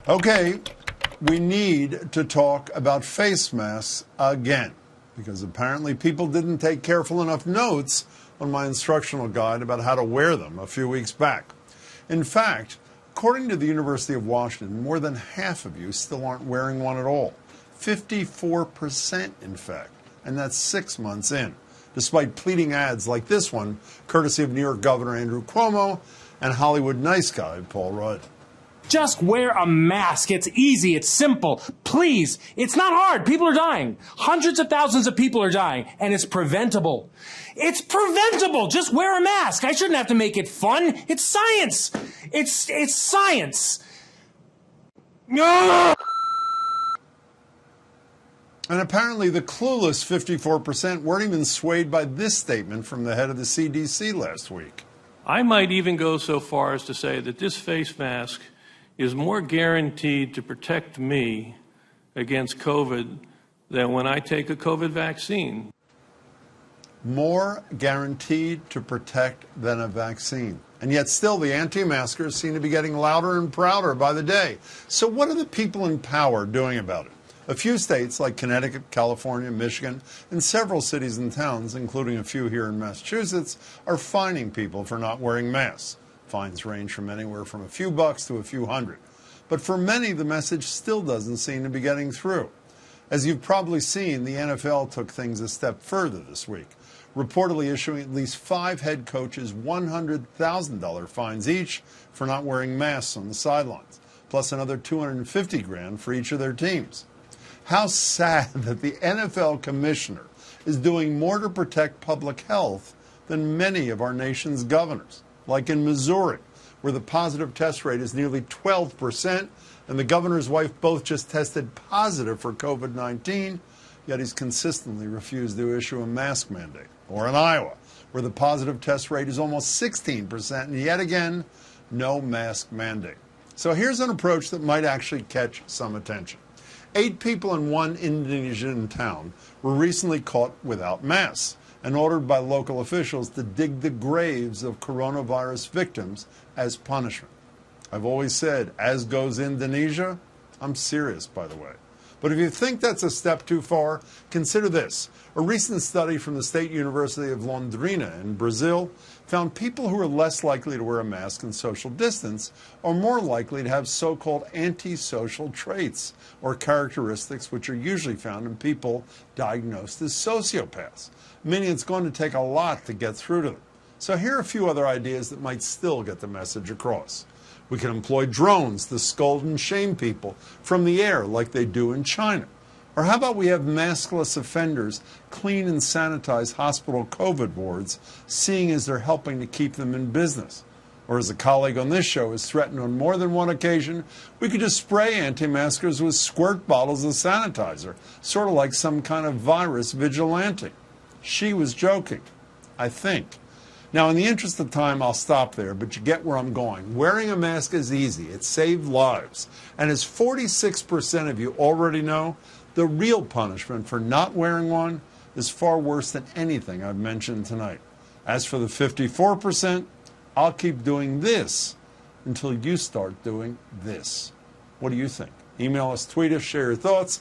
Okay, we need to talk about face masks again, because apparently people didn't take careful enough notes on my instructional guide about how to wear them a few weeks back. In fact, according to the University of Washington, more than half of you still aren't wearing one at all. 54%, in fact, and that's 6 months in, despite pleading ads like this one, courtesy of New York Governor Andrew Cuomo and Hollywood nice guy Paul Rudd. Just wear a mask. It's easy. It's simple. Please. It's not hard. People are dying. Hundreds of thousands of people are dying. And it's preventable. It's preventable. Just wear a mask. I shouldn't have to make it fun. It's science. It's science. No! And apparently the clueless 54% weren't even swayed by this statement from the head of the CDC last week. I might even go so far as to say that this face mask is more guaranteed to protect me against COVID than when I take a COVID vaccine. More guaranteed to protect than a vaccine. And yet still the anti-maskers seem to be getting louder and prouder by the day. So what are the people in power doing about it? A few states like Connecticut, California, Michigan, and several cities and towns, including a few here in Massachusetts, are fining people for not wearing masks. Fines range from anywhere from a few bucks to a few hundred. But for many, the message still doesn't seem to be getting through. As you've probably seen, the NFL took things a step further this week, reportedly issuing at least 5 head coaches $100,000 fines each for not wearing masks on the sidelines, plus another $250,000 for each of their teams. How sad that the NFL commissioner is doing more to protect public health than many of our nation's governors, like in Missouri, where the positive test rate is nearly 12%, and the governor's wife both just tested positive for COVID-19, yet he's consistently refused to issue a mask mandate. Or in Iowa, where the positive test rate is almost 16%, and yet again, no mask mandate. So here's an approach that might actually catch some attention. 8 people in one Indonesian town were recently caught without masks and ordered by local officials to dig the graves of coronavirus victims as punishment. I've always said, as goes Indonesia. I'm serious, by the way. But if you think that's a step too far, consider this. A recent study from the State University of Londrina in Brazil found people who are less likely to wear a mask and social distance are more likely to have so-called antisocial traits or characteristics which are usually found in people diagnosed as sociopaths, meaning it's going to take a lot to get through to them. So here are a few other ideas that might still get the message across. We can employ drones to scold and shame people from the air like they do in China. Or how about we have maskless offenders clean and sanitize hospital COVID wards, seeing as they're helping to keep them in business? Or as a colleague on this show has threatened on more than one occasion, we could just spray anti-maskers with squirt bottles of sanitizer, sort of like some kind of virus vigilante. She was joking, I think. Now, in the interest of time, I'll stop there, but you get where I'm going. Wearing a mask is easy. It saved lives. And as 46% of you already know, the real punishment for not wearing one is far worse than anything I've mentioned tonight. As for the 54%, I'll keep doing this until you start doing this. What do you think? Email us, tweet us, share your thoughts.